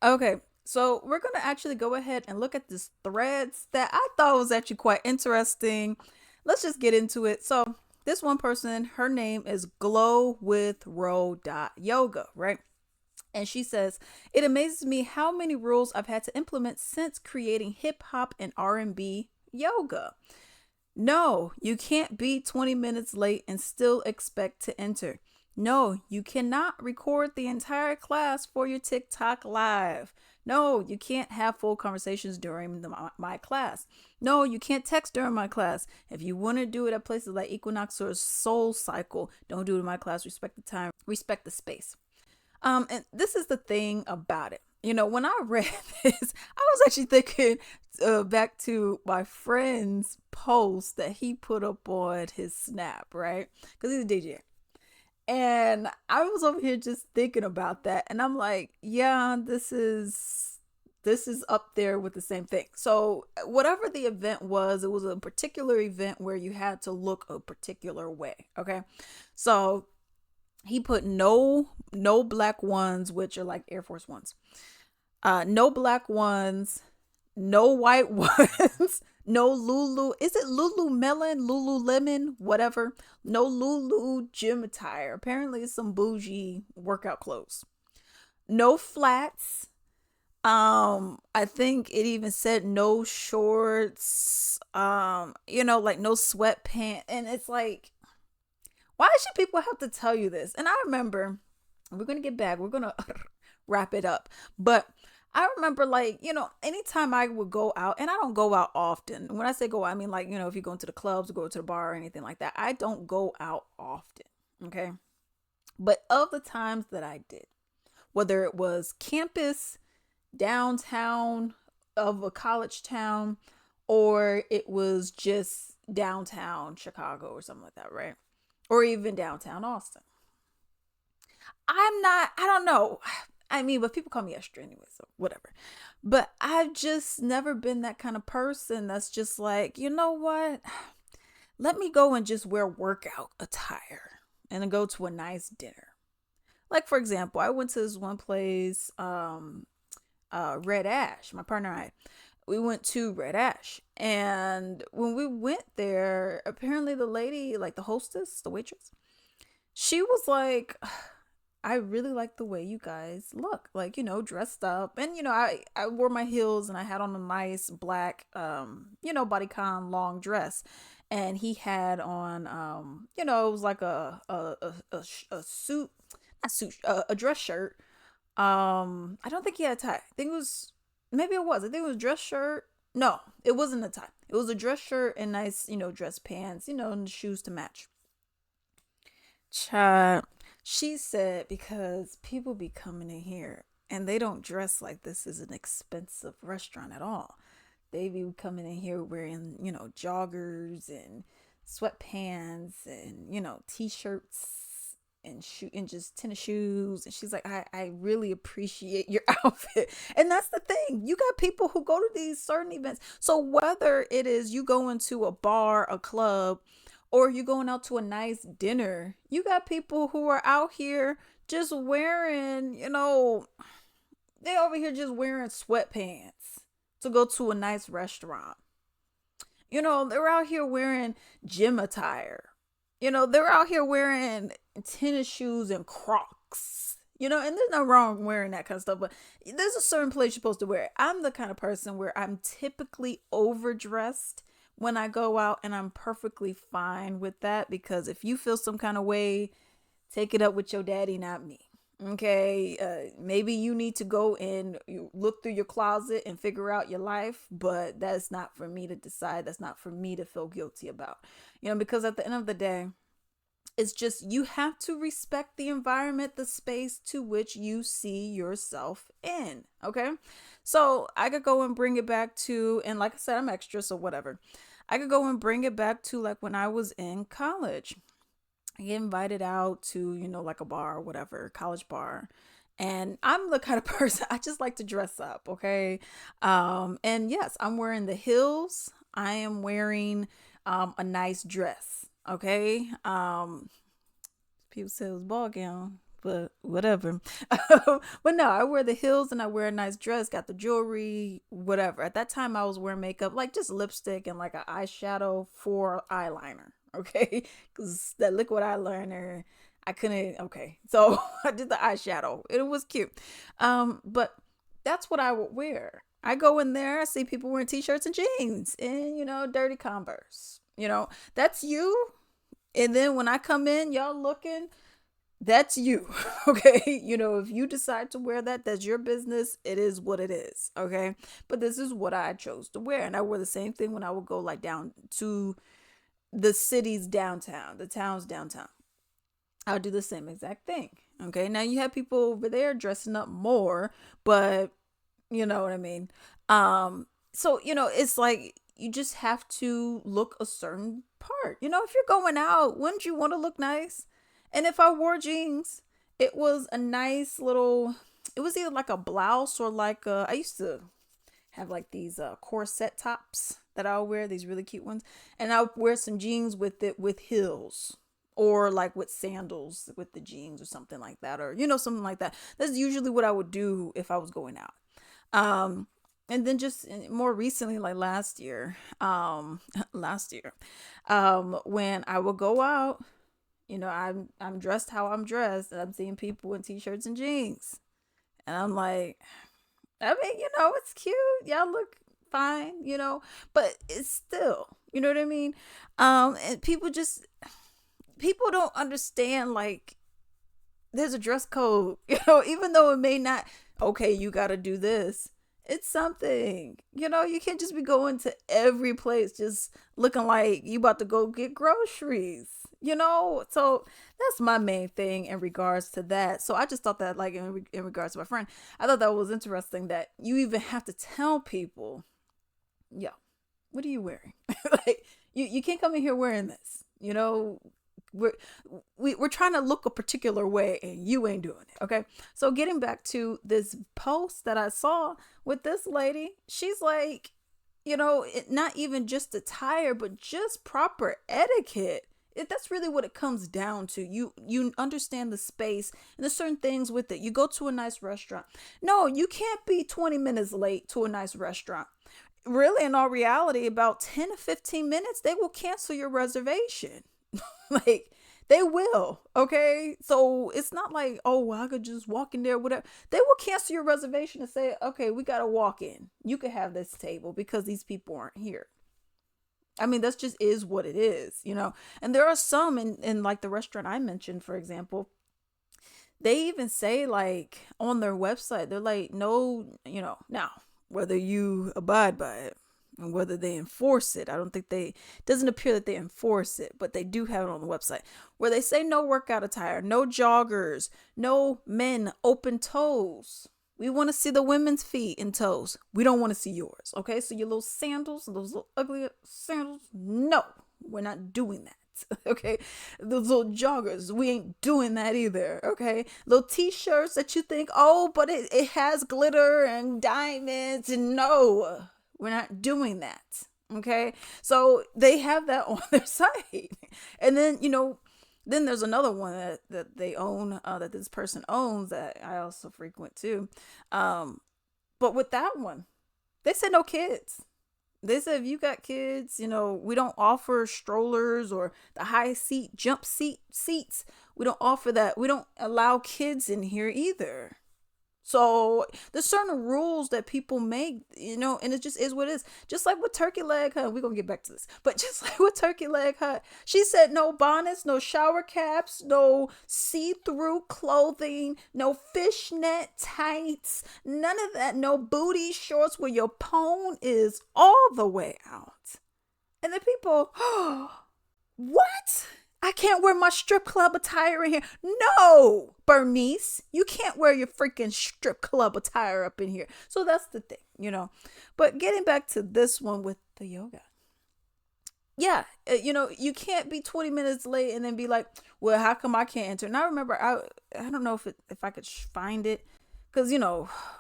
Okay, so we're going to actually go ahead and look at this threads that I thought was actually quite interesting. Let's just get into it. So, this one person, her name is Glow with Ro Yoga, right? And she says, "It amazes me how many rules I've had to implement since creating hip hop and R&B yoga. No, you can't be 20 minutes late and still expect to enter. No, you cannot record the entire class for your TikTok live. No, you can't have full conversations during my class. No, you can't text during my class. If you want to do it at places like Equinox or Soul Cycle, don't do it in my class. Respect the time, respect the space." And this is the thing about it. When I read this, I was actually thinking back to my friend's post that he put up on his Snap, right? Because he's a DJ. And I was over here just thinking about that, and I'm like, yeah, this is up there with the same thing. So whatever the event was, it was a particular event where you had to look a particular way. Okay, so he put no black ones, which are like Air Force Ones. No black ones, no white ones, no Lulu. Is it Lululemon, Lululemon, whatever? No Lulu gym attire. Apparently, it's some bougie workout clothes. No flats. I think it even said no shorts. Like no sweatpants, and it's like, why should people have to tell you this? And I remember, we're gonna get back. We're gonna wrap it up, but I remember, like, anytime I would go out, and I don't go out often. When I say go out, I mean, like, if you go into the clubs or go to the bar or anything like that, I don't go out often. Okay. But of the times that I did, whether it was campus, downtown of a college town, or it was just downtown Chicago or something like that, right? Or even downtown Austin. I don't know. I mean, but people call me extra anyway, so whatever. But I've just never been that kind of person that's just like, you know what? Let me go and just wear workout attire and then go to a nice dinner. Like, for example, I went to this one place, Red Ash, my partner and I. We went to Red Ash. And when we went there, apparently the lady, like the hostess, the waitress, she was like, I really like the way you guys look, like, dressed up. And, I wore my heels and I had on a nice black, bodycon long dress. And he had on, it was like a suit, not suit, a dress shirt. I don't think he had a tie. I think it was, maybe it was. I think it was a dress shirt. No, it wasn't a tie. It was a dress shirt and nice, dress pants, and shoes to match. Child, she said, because people be coming in here and they don't dress like this is an expensive restaurant at all. They be coming in here wearing, joggers and sweatpants and, t-shirts and just tennis shoes. And she's like, I really appreciate your outfit. And that's the thing. You got people who go to these certain events. So whether it is you going to a bar, a club, or you going out to a nice dinner, you got people who are out here just wearing, they over here just wearing sweatpants to go to a nice restaurant. They're out here wearing gym attire. They're out here wearing tennis shoes and Crocs. And there's no wrong wearing that kind of stuff, but there's a certain place you're supposed to wear it. I'm the kind of person where I'm typically overdressed when I go out, and I'm perfectly fine with that, because if you feel some kind of way, take it up with your daddy, not me. Okay, maybe you need to go and you look through your closet and figure out your life, but that's not for me to decide. That's not for me to feel guilty about. Because at the end of the day, it's just, you have to respect the environment, the space to which you see yourself in. Okay. So I could go and bring it back to, and like I said, I'm extra, so whatever. I could go and bring it back to like when I was in college. I get invited out to, like a bar or whatever, college bar. And I'm the kind of person, I just like to dress up. Okay. And yes, I'm wearing the heels. I am wearing a nice dress. Okay. People say it was ball gown, but whatever. But no, I wear the heels and I wear a nice dress, got the jewelry, whatever. At that time, I was wearing makeup, like just lipstick and like an eyeshadow for eyeliner. Okay. Because that liquid eyeliner, I couldn't. Okay. So I did the eyeshadow. It was cute. But that's what I would wear. I go in there, I see people wearing t-shirts and jeans and, dirty Converse. That's you. And then when I come in, y'all looking, that's you. Okay. If you decide to wear that, that's your business. It is what it is. Okay. But this is what I chose to wear. And I wear the same thing when I would go like down to the city's downtown, the town's downtown. I'll do the same exact thing. Okay. Now you have people over there dressing up more, but you know what I mean? So, it's like you just have to look a certain part. If you're going out, wouldn't you want to look nice? And if I wore jeans, it was a nice little, it was either like a blouse or like I used to have like these corset tops that I'll wear, these really cute ones. And I'll wear some jeans with it with heels or like with sandals with the jeans or something like that, or, something like that. That's usually what I would do if I was going out. And then just more recently, like last year, when I would go out, I'm dressed how I'm dressed, and I'm seeing people in t-shirts and jeans, and I'm like, I mean, it's cute, y'all look fine, but it's still, you know what I mean? And people don't understand, like, there's a dress code, even though it may not, okay, you got to do this. It's something, you can't just be going to every place just looking like you about to go get groceries, So that's my main thing in regards to that. So I just thought that, like, in regards to my friend, I thought that was interesting that you even have to tell people, yo, what are you wearing? Like, you can't come in here wearing this, we're trying to look a particular way and you ain't doing it. Okay. So getting back to this post that I saw with this lady, she's like, not even just attire, but just proper etiquette. That's really what it comes down to. You understand the space and there's certain things with it. You go to a nice restaurant. No, you can't be 20 minutes late to a nice restaurant. Really, in all reality, about 10 to 15 minutes, they will cancel your reservation. Like, they will. Okay. So it's not like, oh, well, I could just walk in there, whatever. They will cancel your reservation and say, okay, we got to walk in. You can have this table because these people aren't here. I mean, that's just is what it is, And there are some in like the restaurant I mentioned, for example, they even say, like, on their website, they're like, no, now, whether you abide by it and whether they enforce it, I don't think it doesn't appear that they enforce it, but they do have it on the website where they say no workout attire, no joggers, no men open toes. We want to see the women's feet and toes. We don't want to see yours. Okay. So your little sandals, those little ugly sandals. No, we're not doing that. Okay. Those little joggers, we ain't doing that either. Okay. Little t-shirts that you think, oh, but it has glitter and diamonds. And no, we're not doing that. Okay. So they have that on their site. And then, then there's another one that they own, that this person owns that I also frequent too. But with that one, they said no kids. They said, if you got kids, we don't offer strollers or the high seat jump seats. We don't offer that. We don't allow kids in here either. So there's certain rules that people make, and it just is what it is. Just like with Turkey Leg Hut, we're going to get back to this, but just like with Turkey Leg Hut, she said no bonnets, no shower caps, no see-through clothing, no fishnet tights, none of that, no booty shorts where your pone is all the way out. And the people, what? I can't wear my strip club attire in here. No, Bernice, you can't wear your freaking strip club attire up in here. So that's the thing, But getting back to this one with the yoga. Yeah, you can't be 20 minutes late and then be like, well, how come I can't enter? And I remember, I don't know if I could find it. Because,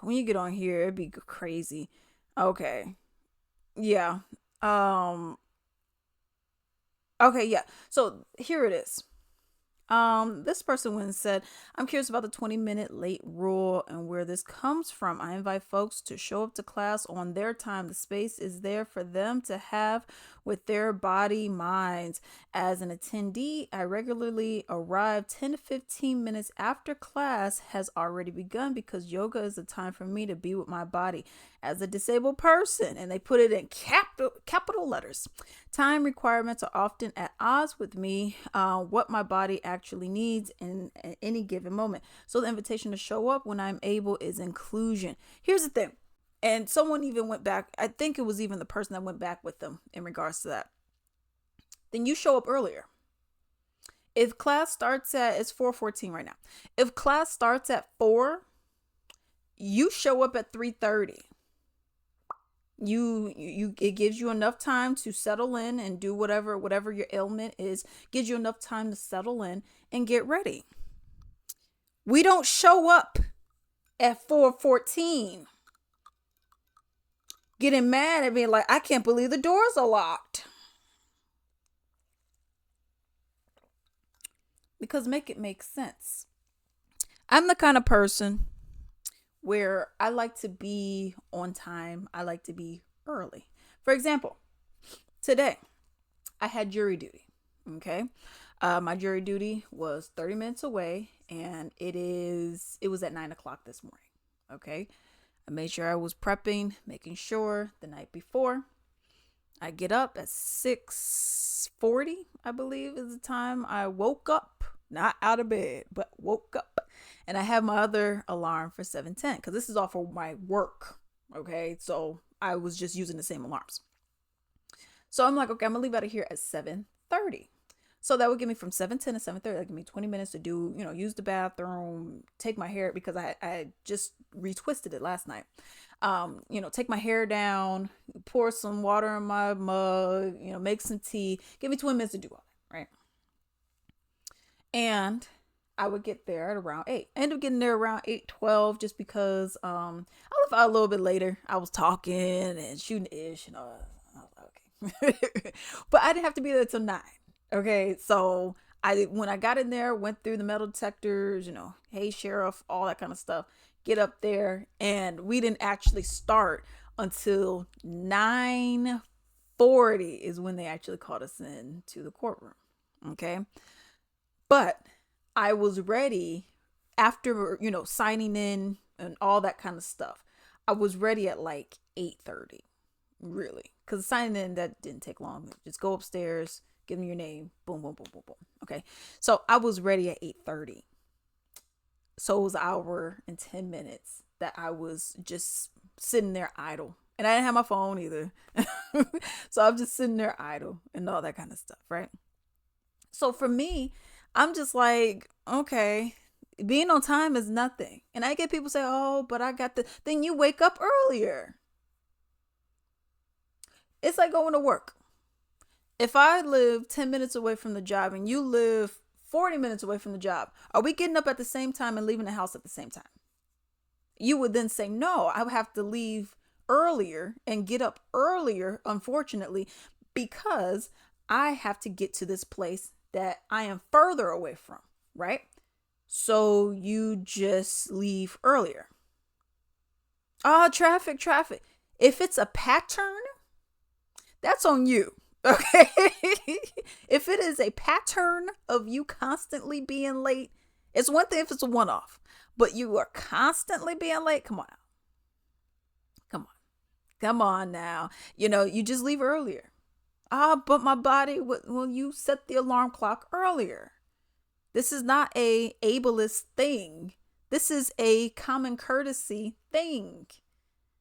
when you get on here, it'd be crazy. Okay. Yeah. Okay, yeah. So here it is. This person went and said, I'm curious about the 20-minute late rule and where this comes from. I invite folks to show up to class on their time. The space is there for them to have with their body minds. As an attendee, I regularly arrive 10 to 15 minutes after class has already begun because yoga is a time for me to be with my body. As a disabled person, and they put it in capital letters, time requirements are often at odds with me, what my body actually needs in any given moment. So the invitation to show up when I'm able is inclusion. Here's the thing. And someone even went back. I think it was even the person that went back with them in regards to that. Then you show up earlier. If class starts at, it's 4:14 right now. If class starts at 4, you show up at 3:30. It gives you enough time to settle in and do whatever your ailment is. Gives you enough time to settle in and get ready. We don't show up at 4:14 getting mad at me like, I can't believe the doors are locked. Because make it make sense. I'm the kind of person where I like to be on time. I like to be early. For example, today I had jury duty. Okay. My jury duty was 30 minutes away, and it was at 9 o'clock this morning. Okay. I made sure I was prepping, making sure the night before. I get up at 6:40, I believe is the time I woke up, not out of bed, but woke up. And I have my other alarm for 7:10 because this is all for my work. Okay. So I was just using the same alarms. So I'm like, okay, I'm gonna leave out of here at 7:30. So that would give me from 7:10 to 7:30. That give me 20 minutes to do, use the bathroom, take my hair because I just retwisted it last night. Take my hair down, pour some water in my mug, make some tea. Give me 20 minutes to do all that, right? And I would get there at around 8. I ended up getting there around 8:12 just because I left out a little bit later. I was talking and shooting ish and all. I was like, okay. But I didn't have to be there till 9. Okay, so when I got in there, went through the metal detectors, hey sheriff, all that kind of stuff. Get up there, and we didn't actually start until 9:40 is when they actually called us in to the courtroom. Okay, but I was ready after signing in and all that kind of stuff. I was ready at like 8:30, really, because signing in that didn't take long. Just go upstairs. Give me your name. Boom, boom, boom, boom, boom. Okay. So I was ready at 8:30. So it was an hour and 10 minutes that I was just sitting there idle. And I didn't have my phone either. So I'm just sitting there idle and all that kind of stuff, right? So for me, I'm just like, okay, being on time is nothing. And I get people say, oh, but I got then you wake up earlier. It's like going to work. If I live 10 minutes away from the job and you live 40 minutes away from the job, are we getting up at the same time and leaving the house at the same time? You would then say, no, I would have to leave earlier and get up earlier, unfortunately, because I have to get to this place that I am further away from, right? So you just leave earlier. Traffic. If it's a pattern, that's on you. Okay. If it is a pattern of you constantly being late, it's one thing if it's a one-off, but you are constantly being late. Come on now. You just leave earlier. But my body, well, you set the alarm clock earlier. This is not a ableist thing. This is a common courtesy thing.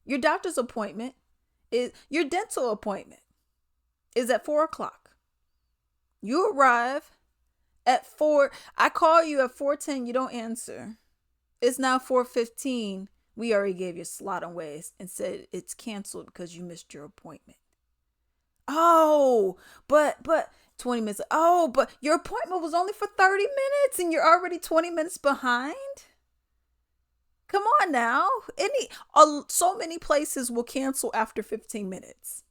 Your doctor's appointment your dental appointment is at 4:00. You arrive at 4. I call you at 4:10. You don't answer. It's now 4:15. We already gave you a slot on ways and said it's canceled because you missed your appointment. Oh, but 20 minutes. Oh, but your appointment was only for 30 minutes and you're already 20 minutes behind. Come on now. So many places will cancel after 15 minutes.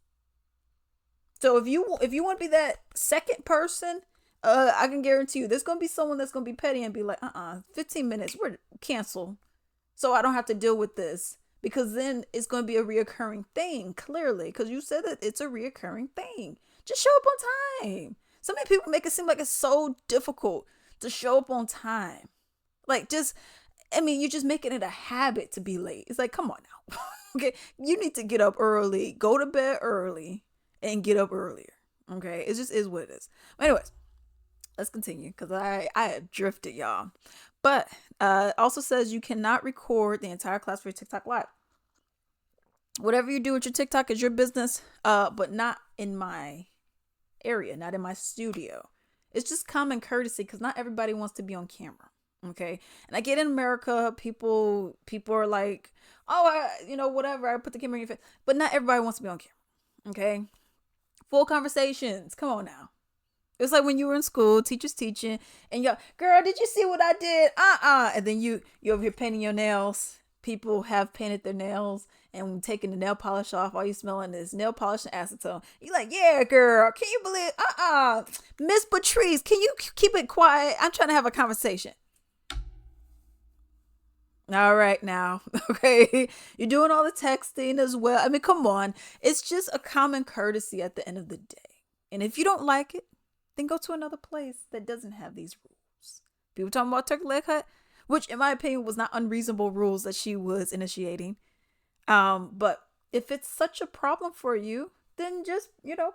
So if you want to be that second person, I can guarantee you there's gonna be someone that's gonna be petty and be like, 15 minutes, we're cancel. So I don't have to deal with this. Because then it's gonna be a reoccurring thing, clearly. Because you said that it's a reoccurring thing. Just show up on time. So many people make it seem like it's so difficult to show up on time. Like just I mean, you're just making it a habit to be late. It's like, come on now. Okay. You need to get up early, go to bed early, and get up earlier. Okay. It just is what it is. But anyways, let's continue because I had drifted, y'all. But also says you cannot record the entire class for your TikTok live. Whatever you do with your TikTok is your business, but not in my area, not in my studio. It's just common courtesy because not everybody wants to be on camera. Okay. And I get in America, people are like, oh, whatever. I put the camera in your face. But not everybody wants to be on camera. Okay. Full conversations. Come on now. It's like when you were in school, teachers teaching, and you're, girl, did you see what I did? And then you're over here painting your nails. People have painted their nails and taking the nail polish off. All you smelling is nail polish and acetone. You're like, yeah, girl, can you believe? Miss Patrice, can you keep it quiet? I'm trying to have a conversation. All right now, okay? You're doing all the texting as well. I mean, come on. It's just a common courtesy at the end of the day. And if you don't like it, then go to another place that doesn't have these rules. People talking about turkey leg cut, which in my opinion was not unreasonable rules that she was initiating. But if it's such a problem for you, then just,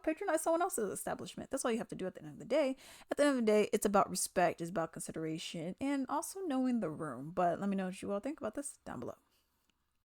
patronize someone else's establishment. That's all you have to do at the end of the day. At the end of the day, it's about respect, it's about consideration, and also knowing the room. But let me know what you all think about this down below.